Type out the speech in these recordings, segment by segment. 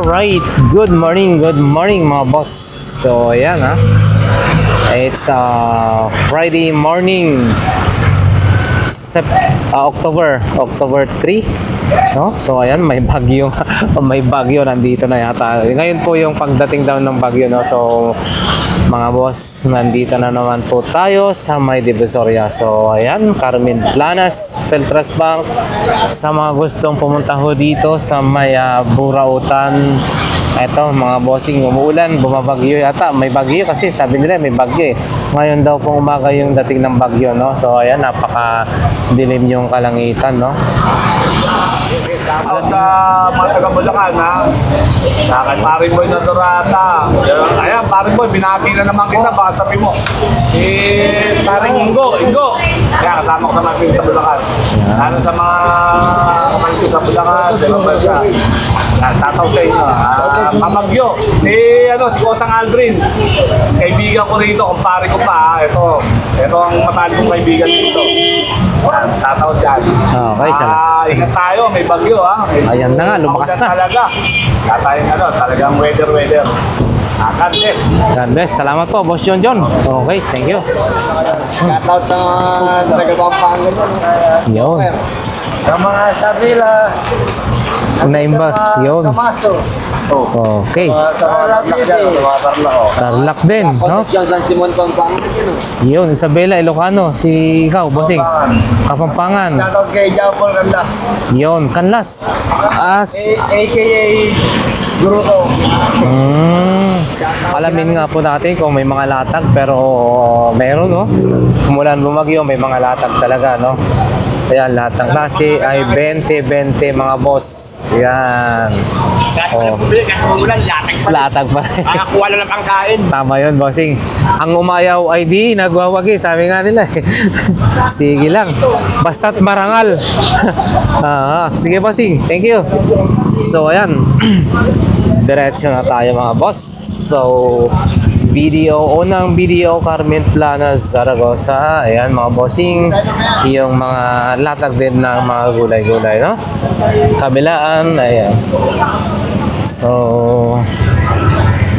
Alright, good morning mga boss. So ayan ha, it's Friday morning, October 3, no? So ayan, may bagyo may bagyo nandito na yata. Ngayon po yung pagdating daw ng bagyo, no? So mga boss, nandito na naman po tayo sa May Divisoria. So ayan, Carmen Planas, Feltras Bank. Sa mga gustong pumunta ho dito sa May Burautan, eto mga bossing, umuulan, bumabagyo yata. May bagyo kasi sabi nila may bagyo eh. Ngayon daw pong umaga yung dating ng bagyo, no? So ayan, napaka dilim yung kalangitan, no? At sa mga taga-Bulacan, ha? Sa kay Paring Boy na Dorata. Ayan, Paring Boy, binati na naman kita. Baka sabi mo, Paring Ingo. Kaya kasama ko sa mga sa Bulacan. Lalo sa mga kumain ko sa Bulacan, diba ba siya? Tataw sa inyo. Pamagyo. Si Kosang Aldrin. Kaibigan ko rito, kumpare ko pa. Ito ang matali kong kaibigan dito. Tataw dyan. Okay, salamat. Ingat tayo, may bagyo ha. Ayan na nga, lumakas na. Talaga. Talagang weather. God bless. God bless. Salamat po, Boss John. Okay, thank you. Shoutout sa mga taga-Pampangan yun. Yun. Sa mga Sabila. Naimba. Yun. Kamaso. Okay. Sa mga Tarlac dyan. Sa mga Tarlac. Tarlac din, no? San Simon Pampangan. Yun, Isabela, Ilocano. Si ikaw, Bossing. Kapampangan. Shoutout kay Japol Canlas. Yun, Canlas. A.K.A. Guruto. Alamin nga po natin kung may mga latag, pero meron, no? Kumulan bumagyo, may mga latag talaga, no? Ayan, lahat ng klase ay 20 mga boss. Ayan. Oh. Latag pa rin. Nakakuha na lang ang kain. Tama yun, bossing. Ang umayaw ay di nagwawagi, sabi nga nila eh. Sige lang, basta't marangal. Sige, bossing, thank you. So ayan, diretso na tayo mga boss. So unang video, Carmen Planas, Zaragoza. Ayan mga bossing, yung mga latag din ng mga gulay-gulay, no? Kabilaan, ayan. So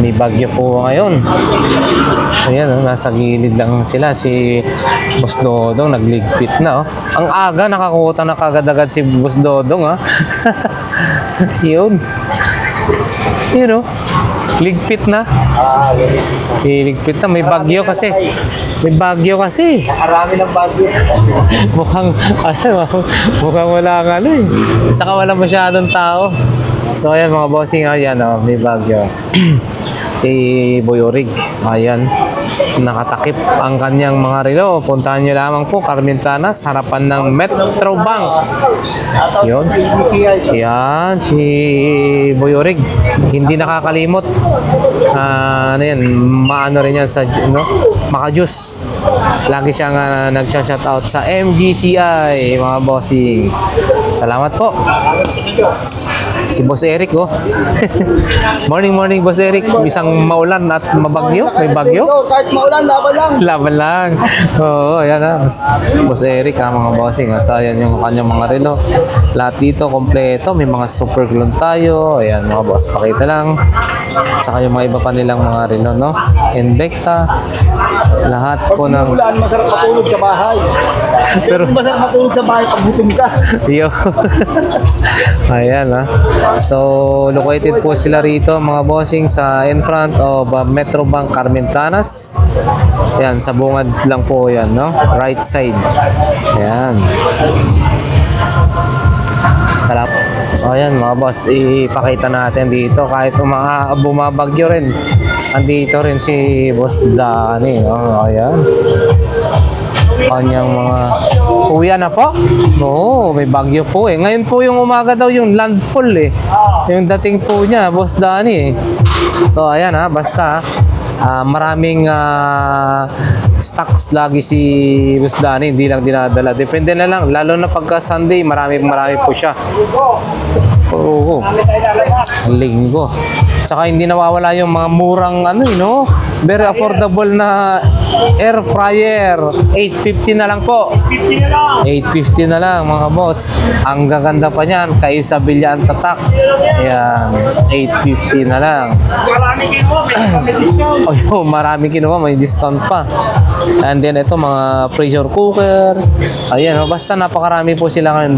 may bagyo po ngayon. Ayan, nasa gilid lang sila. Si Boss Dodong nagligpit na, oh. Ang aga, nakakuha na kagad-agad si Boss Dodong, ha. Yun, oh. Ligpit na. Ligpit na. May bagyo kasi. Marami ng bagyo. Mukhang wala nga eh. Saka wala masyadong tao. So ayan mga bossing, ayan, oh, may bagyo. Si Boy Orig, ayan, nakatakip ang kanyang mga relo. Puntahan nyo lamang po, Carmen Planas, harapan ng Metro Bank. Yun. Yan, si Boy Orig, hindi nakakalimot. Ano yan, maano rin yan sa, no? Maka-juice. Lagi siyang nagsha-shoutout sa MGCI, mga bossing. Salamat po. Si Boss Eric, oh. morning Boss Eric. Isang maulan at mabagyo. May bagyo. Kahit maulan, laban lang. Laban lang. Oo, ayan na. Boss Eric, mga bossing. So, ayan yung kanyang mga relo. Lahat dito, kompleto. May mga super glue tayo. Ayan, mga boss. Pakita lang. Saka yung mga iba pa nilang mga relo, no? Invicta. Lahat po ng... Ulan, masarap matulog sa bahay. Pero... masarap matulog sa bahay pag gutom ka. Yo. Ayan, ha. So, located po sila rito, mga bossing, sa in front of Metro Bank, Carmen Planas. Ayan, sa bungad lang po yan, no? Right side. Ayan. Sarap. So, ayan, mga boss, ipakita natin dito. Kahit bumabagyo rin, andito rin si Boss Danny. Oh, ayan. Kanyang mga uya na po. Oo, may bagyo po eh. Ngayon po yung umaga daw yung landfall eh. Yung dating po niya, Boss Danny eh. So ayan ha, basta maraming stocks lagi si Boss Danny, hindi lang dinadala. Depende na lang, lalo na pagka Sunday, marami po siya. Oo, linggo. Tsaka hindi nawawala yung mga murang very affordable na air fryer. 850 na lang po. 850 na lang mga boss. Ang gaganda pa niyan kay Isabela ang tatak. Ayan, 850 na lang. Marami kinuha, may discount pa. And then ito mga pressure cooker. Ayan, basta napakarami po sila ngayon.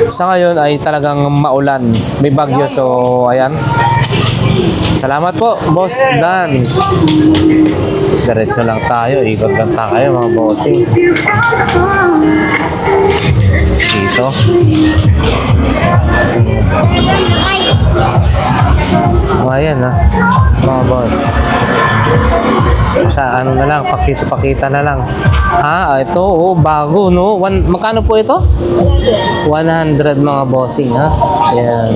Sa ngayon ay talagang maulan. May bagyo, so ayan. Salamat po, Boss Dan. Diretso lang tayo, ikot lang tayo mga bossing. Dito. Ayan mga boss. Sa ano na lang, pakita na lang. Ito, bago, no? Magkano po ito? 100 mga bossing, ha? Ayan.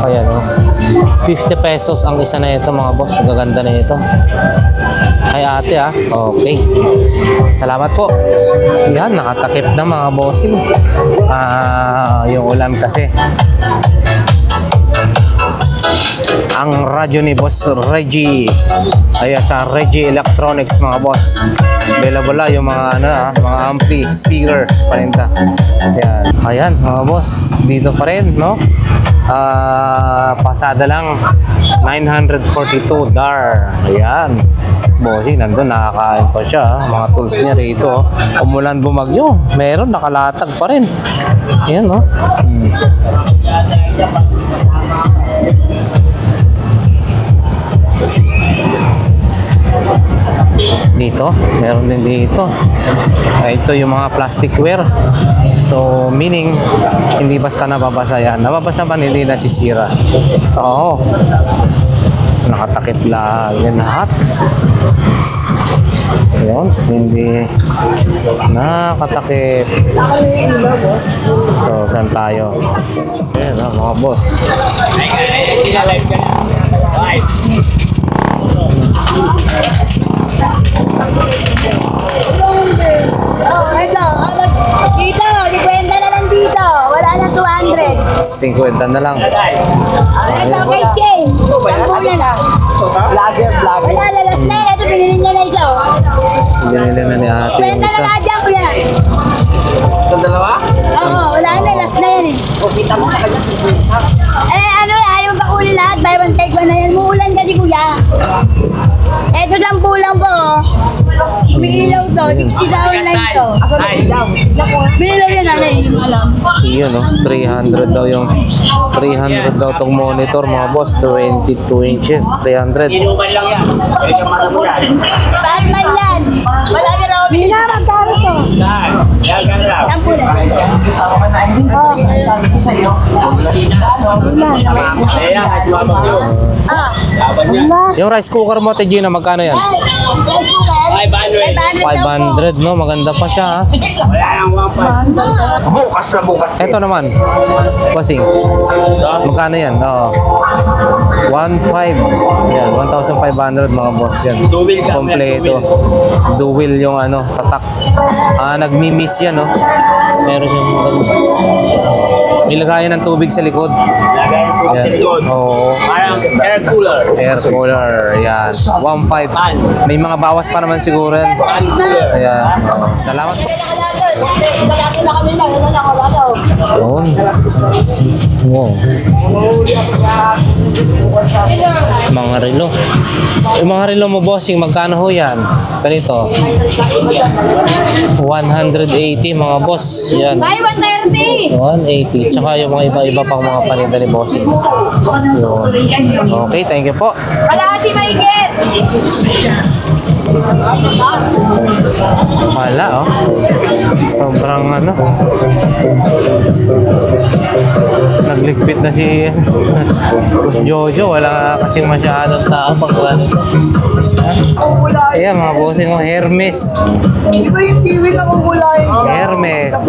Ayan, 50 pesos ang isa na ito, mga boss. Gaganda na ito. Ay, ate, Okay. Salamat po. Yan, nakatakip na mga bossing. Yung ulam kasi. Ang radyo ni Boss Reggie ay sa Reggie Electronics mga boss. Available yung mga mga ampli, speaker, paninda. Ayan mga boss, dito pa rin, no? Pasada lang 942 dar. Ayan. Bossing, nandun nakakain pa siya. Mga tools niya rito. Umulan bumagyo, meron nakalatag pa rin. Ayan, no? Dito, meron din dito. Ito yung mga plasticware. So, meaning, hindi basta nababasa yan. Nababasa man, hindi nasisira. Oo. Nakatakip lang yan lahat. Yun, hindi nakatakip. So, saan tayo? Ayan mga boss. Dito, 50 na lang dito. Wala na 200. 50 na lang. Ito kay Jane. Sampu na lang. Vlogger. Wala na, last na. Ito, pinili niya na isa. Binili na ni ate 50 yung na isa. lang dyan, kuya. Sa dalawa? Oo, wala na, last na yan eh. Kita mo sa kanya 50. Ayaw ba uli lahat? Buy one, take one na yan. Muulan ka di, kuya. Ito lang po lang po. Umiilaw to. 60 sa online to. Umiilaw yan, ano yun, alam. Yun, 300 daw yung 300 daw tong monitor mga boss, 22 inches, 300. Inuman lang yan. Batman yan. Wala ka raw. Bina, magkano to? Yan ka lang. Yan po na. Ayan, at lumabag yun. Laban niya. Yung rice cooker mo, Gina, magkano yan? 500, no? Maganda pa siya, ha? Wala nang wapad. Bukas na bukas. Ito naman, bossing. Magkano yan? Oo. 1,500. Yan, 1,500 mga boss yan. Dual ka, Kompleto. Dual yung tatak. Nagmi-miss yan, no? Meron siyang nilagayan ng tubig sa likod. Lagay po sa Yan. likod. Oo. Parang air cooler. Air cooler. Yan. 1,500. May mga bawas pa naman siguro yan. Fan cooler. Ayan. Salamat po. Yun. Wow. Mga relo. Yung mga relo mo, bossing, magkano ho yan? Ganito. 180 mga boss. Yan. Buy 130. 180. Tsaka yung mga iba-iba pang mga paninda ni bossing. Yun. Okay, thank you po. Kalahati may get. Wala, sobrang nagligpit na si Boss Jojo. Wala kasing masyadong tao pag ano. Ayan mga bossing, Hermes. Iba yung TV na kumulay. Hermes.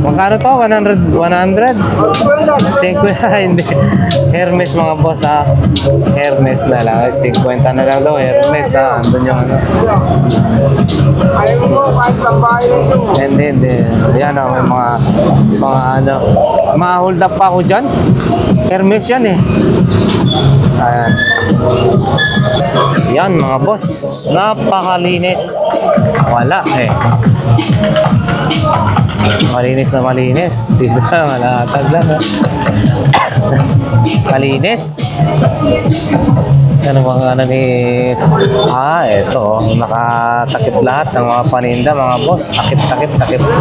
Magkano to? 100? 100? 50? Hindi. Hermes mga boss, Hermes na lang. 50 na lang daw, Hermes. guys, andun yung ano. Ayaw mo, kahit sa bahay nito. Hindi. Yan o, may mga ano. Ma-hold up pa ako dyan. Hermes yan eh. Ayan. Yan mga boss. Napakalinis. Wala eh. Malinis na malinis. Dito na malatag lang. Malinis. Ano bang ano ni... Eto. Nakatakip lahat ng mga paninda, mga boss. Takip.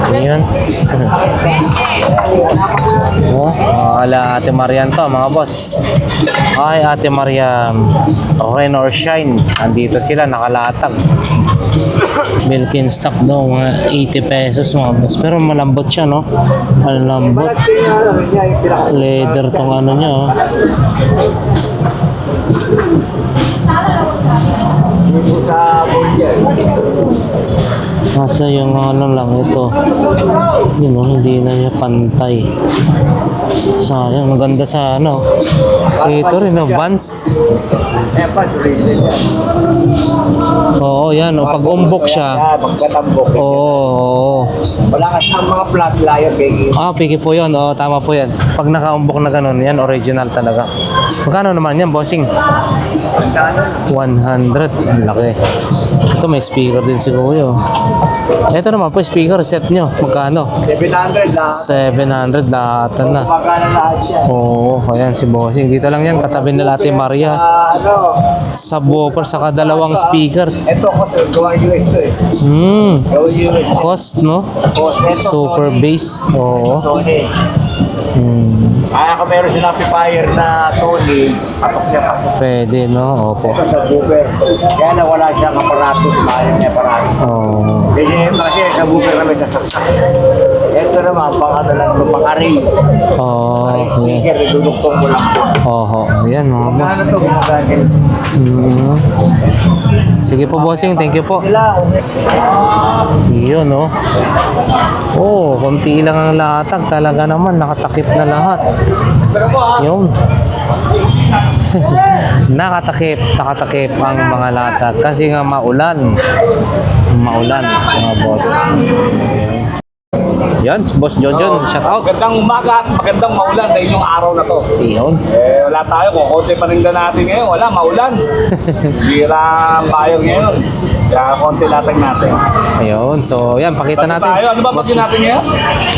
Ayan. Ala Ate Marian to, mga boss. Ay, Ate Marian. Rain or shine. Andito sila, nakalatag. Milk in stock daw, mga 80 pesos mga boss. Pero malambot siya, no? Malambot. Leather tong ano niya, oh. Nasa yung ano lang ito. Yun, oh, hindi na niya pantay. Sayang, maganda sa ano. Ito rin, no? Vans. Oo, yan. O, pag umbok siya. Pagkatambok. Oo. Wala kasi ang mga flat layer, baby. Piki po yun. Oo, tama po yan. Pag nakaumbok na ganun, yan, original talaga. Magkano naman yan, bossing? 100. Ang laki. Ito, may speaker din si Kuya. Ito naman po, speaker, set nyo. Magkano? 700 lang. 700 lahatan na. Magkano lahat yan? Oo, ayan si Bossing. Dito lang yan, katabi nila Ate Maria. Ano? Subwoofer, saka dalawang speaker. Ito kasi gawa US to eh. Gawa US. Cost, no? Ito, Super Sony. bass. Oo. Sony. Kaya kung meron silang amplifier na Sony, patok niya pa sa Pwede, no? Opo. subwoofer. Kaya na wala siyang aparato, sumahin niya aparato. Oo. Kasi sa subwoofer namin sasaksak. Ito naman, pang-ano lang ito, pang-array. Oo. Okay. Speaker, iduduktong mo lang. Oo. Ayan, mga boss. Ano ito, ginagamit? Sige po, Bossing. Thank you po. Sila, Yun, no? Oh, konti lang ang latag. Talaga naman, nakatakip na lahat. Yun. Nakatakip ang mga latag. Kasi nga maulan. Maulan, mga boss. Yan, Boss John, shout out. Magandang umaga at magandang maulan sa inyong araw na to. Yun. Wala tayo. Kung konti paninda natin ngayon, wala, maulan. Bira ang bayog ngayon. Kaya konti latag natin. Ayun. So, yan, pakita natin. Tayo, ano ba bagyo natin ngayon?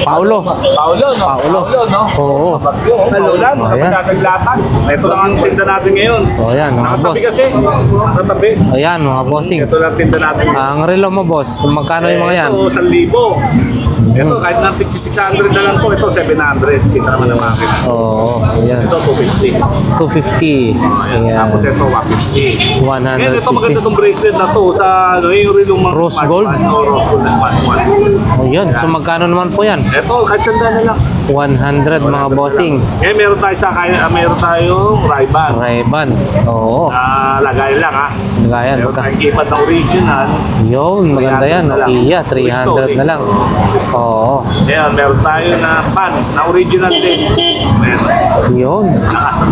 Paulo. Paulo, no? Paulo. no? Oo. Bagyo, maulan. Oh, yan. Masyadong latag. Ito lang ang tinda natin ngayon. So, yan, mga boss. Nakatabi kasi. Nakatabi. Ayan, mga bossing. Ito lang tinda natin. Ang relo mo, boss. Magkano yung mga yan? Ito, 1,000. Ito, kahit na 600 na lang po, ito 700. Kita naman ang makina. Oo. Ayan. Ito, 250. 250. Ayan. Tapos ito, 150. 150. Ngayon, ito maganda itong bracelet na to sa ano, yung rilong mga Rose smartwatch. gold? Oo, rose gold na smartwatch. Ayan. So, magkano naman po yan? Ito, kahit sanda na lang. 100, mga bossing. Ngayon, meron tayo meron tayong Ray-Ban. Ray-Ban. Oo. Lagay lang ha. Gayan. Meron tayong keypad na original. Yun, maganda yan. 300 na lang. Nokia, 300 na lang. Oo. Ngayon, meron tayo na pan, na original din. Meron. Yun. Nakasal.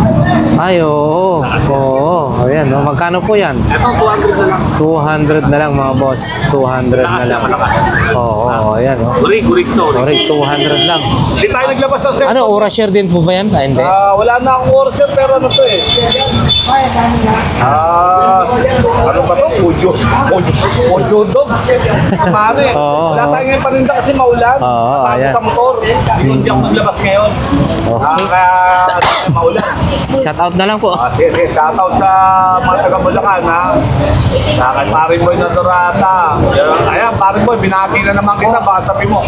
Ay, oo. Oo. Ayan. Oh, magkano po yan? Ito, 200 na lang. 200 na lang, mga boss. 200 na Malakas lang. yan, malakas. Oo. Ayan. Oh. Urig to. Sorry, 200 lang. Hindi tayo naglabas ng set. Ano, Aura share din po ba yan? Hindi. Wala na akong worship pero ano to eh. Ano ba to? Pujo dog. Paano eh. Oo. Wala tayo ngayon paninda kasi maulan. Oo, Tapos ayan. sa motor. Hindi ako maglabas ngayon. Kaya maulan. Shout out na lang po. Sige, shoutout sa mga taga Bulacan ha. Sa kay Paring Boy na Dorata. Ayan, Paring Boy, binagi na naman kita. Baka sabi mo,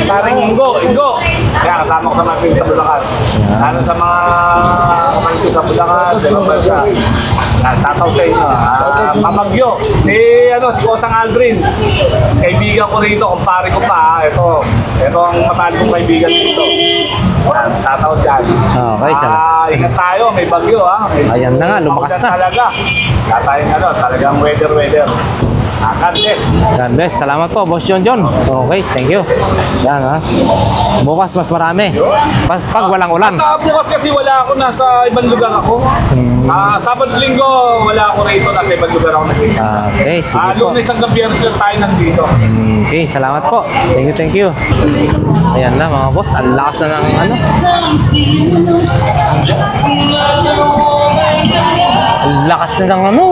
Paring Ingo. Kaya kasama ko sa mga taga Bulacan. Ano sa mga kamay sa Bulacan, sa ibang bansa. Shoutout sa inyo. Pamagyo. Si Kosang Aldrin. Kaibigan ko rito, kumpare ko pa. Ito ang matalik kong kaibigan dito. Shoutout dyan. Okay, Ingat tayo, may bagyo ha. Ayan na nga, lumakas na. Talaga. Talagang weather. God bless. God bless. Salamat po, Boss John John. Okay, thank you. Yan ha. Bukas mas marami. Pag walang ulan. Bukas kasi wala ako, nasa ibang lugar ako. Sabado linggo, wala ako rito, nasa ibang lugar ako nakita. Okay, sige po. Lunes hanggang Biyernes lang tayo nandito. Okay, salamat po. Thank you, thank you. Ayan na mga boss, ang lakas na ng ano. Ang lakas na ng ano.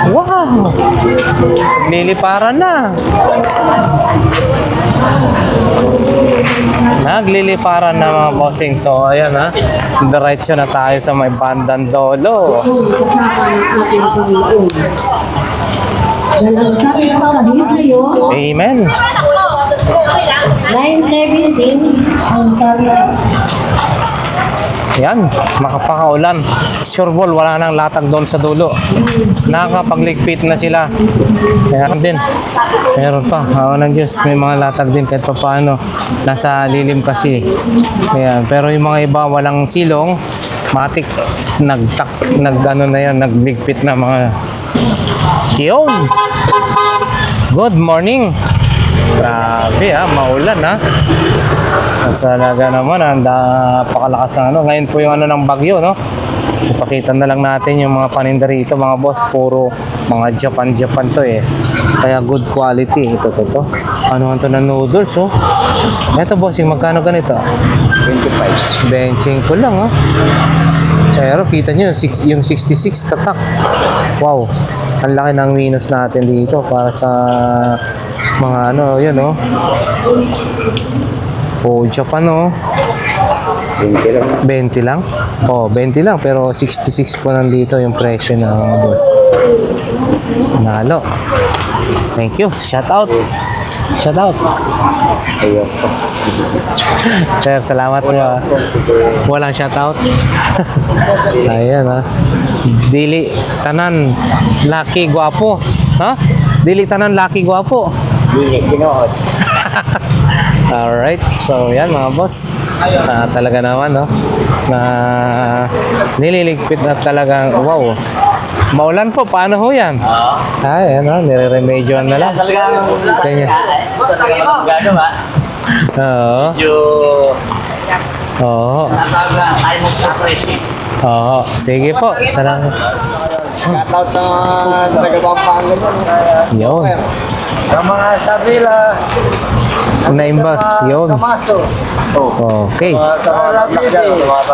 Wow! Liliparan na. Nagliliparan na mga bossing. So, ayan ha. Diretso na tayo sa may bandang dolo. Sabi ko kahit kayo, Amen. 9:17, ang sabi ko. Yan, makapakaulan. Sure ball, wala nang latag doon sa dulo. Nakakapagligpit na sila. Kaya din. Meron pa. Ako ng Diyos, may mga latag din kahit pa paano. Nasa lilim kasi. Kaya, pero yung mga iba walang silong, matik ano na yan, nagligpit na mga yun. Good morning. Grabe ha, maulan ha. Masalaga naman, napakalakas ng ano. Ngayon po yung ano ng bagyo, no? Ipakita na lang natin yung mga paninda rito, mga boss. Puro mga Japan to eh. Kaya good quality. Ito. Ano to na noodles, oh. Ito boss, yung magkano ganito? 25. Benching ko lang, oh. Pero kita nyo, yung 66 tatak. Wow. Ang laki ng minus natin dito para sa mga ano, yun, oh. Oh, Japan, oh. 20 lang. 20 lang? Oh, 20 lang. Pero 66 po nandito yung presyo ng mga boss. Nalo. Thank you. Shout out. Shout out. Sir, salamat po. Walang shout out. Ayan ha. Dili tanan laki guwapo. Ha? Dili tanan laki guwapo. Dili, ginood. Alright, so yan mga boss. Talaga naman, no? Na nililigpit na talagang, wow. Maulan po, paano ho yan? Ayan, no? Nire-remedyoan na lang. Sa inyo. Gagawa. Oo. Oo. Tayo mag-pressing. Oo. Sige po, salamat. Shoutout sa taga-Pampanga. Yun. Sa mga Sabila. Naimba, yun. Kamaso. Okay. Sa mga Tarlac.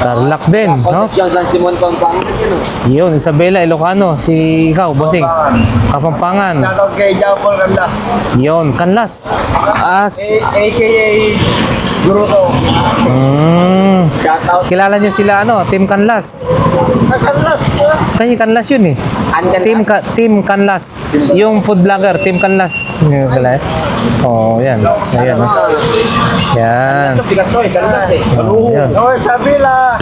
Tarlac din, no? Yung San Simon Pampanga. Yun, Isabela, Ilocano. Si ikaw, bossing. Kapampangan. Shoutout kay Japol Canlas. Yun, Kanlas. A.K.A. Guruto. Shoutout. Kilala niyo sila, ano? Team Kanlas. Canlas. Kasi Kanlas yun eh. Team Kanlas. Yung food vlogger, Team Kanlas. Yun pala eh. Oh, yan. Ayan. Oh. Yan. Sikat to eh, Canlas eh. Yan. Oy, Sabila.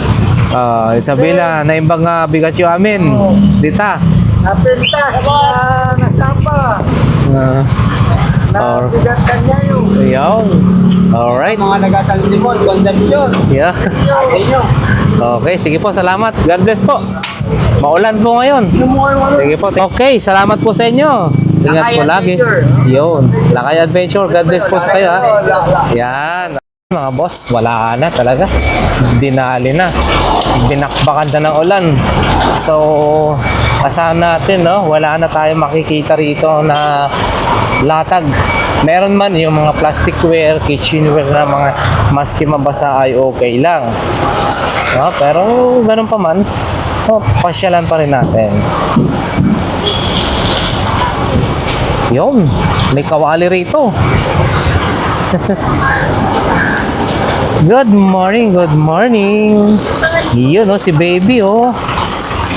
Isabela, naimbang nga bigat yung amin. Dita. Napintas na nasapa. Or, Bigat kanya yun. yun. Alright. Mga naga San Simon, Concepcion. Yeah. Ayun. Okay, sige po, salamat. God bless po. Maulan po ngayon. Sige po. Okay, salamat po sa inyo. Ingat Lakay po lagi. Adventure. Yun. Lakay Adventure. God bless po sa kayo, ha. Yan. Mga boss, wala na talaga. Dinali na. Binakbakan na ng ulan. So, asahan natin, no? Wala na tayo makikita rito na latag. Meron man yung mga plasticware, kitchenware na mga maski mabasa ay okay lang. No? Pero ganun pa man, pasyalan pa rin natin. Yun, may kawali rito. Good morning, good morning. Yun, oh, si baby, oh.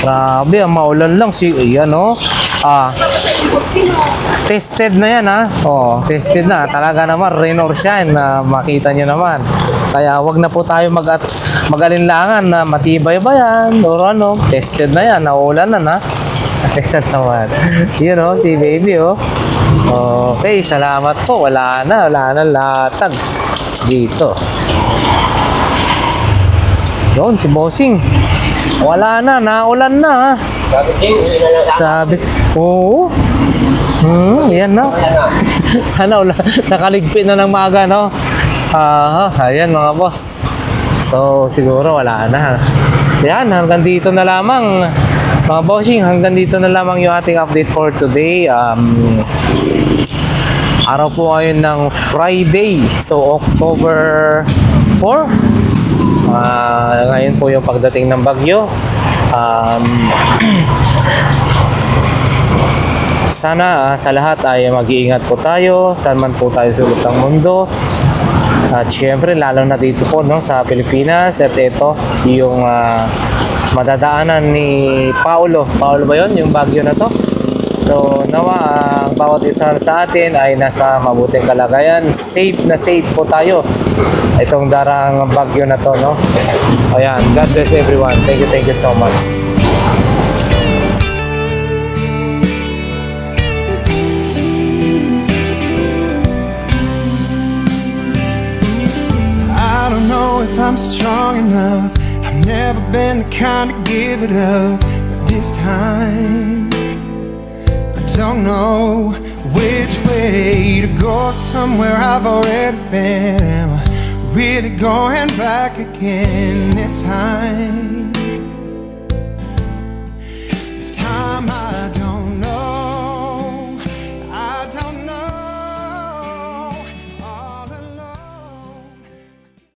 Grabe, maulan lang. Yan, oh. Tested na yan, ha. Oh, tested na. Talaga naman, rain or shine na makita nyo naman. Kaya wag na po tayo mag-alinlangan na matibay ba yan or ano. Tested na yan, naulan na, ha. Tested naman. Yun, oh, si baby, oh. Okay, salamat po. Wala na latag dito. Doon, si Bossing. Wala na, naulan na. Sabi, oo. Yan na. Sana ulan. Nakaligpit na ng maaga, no? Ayan mga boss. So, siguro wala na. Yan, hanggang dito na lamang. Mga bossing, hanggang dito na lamang yung ating update for today. Araw po ngayon ng Friday. So, October 4. Ngayon po yung pagdating ng bagyo. Sana sa lahat ay mag-iingat po tayo. Saan man po tayo sa lutang mundo. At syempre, lalo na dito po no, sa Pilipinas. At ito, yung madadaanan ni Paulo. Paulo ba yun? Yung bagyo na to? So, nawa, ang bawat isa sa atin ay nasa mabuting kalagayan. Safe na safe po tayo. Itong darang bagyo na to, no? Ayan, God bless everyone. Thank you so much. I don't know if I'm strong enough. I've never been the kind to give it up, but this time I don't know which way to go. Somewhere I've already been. Am I really going back again this time? This time I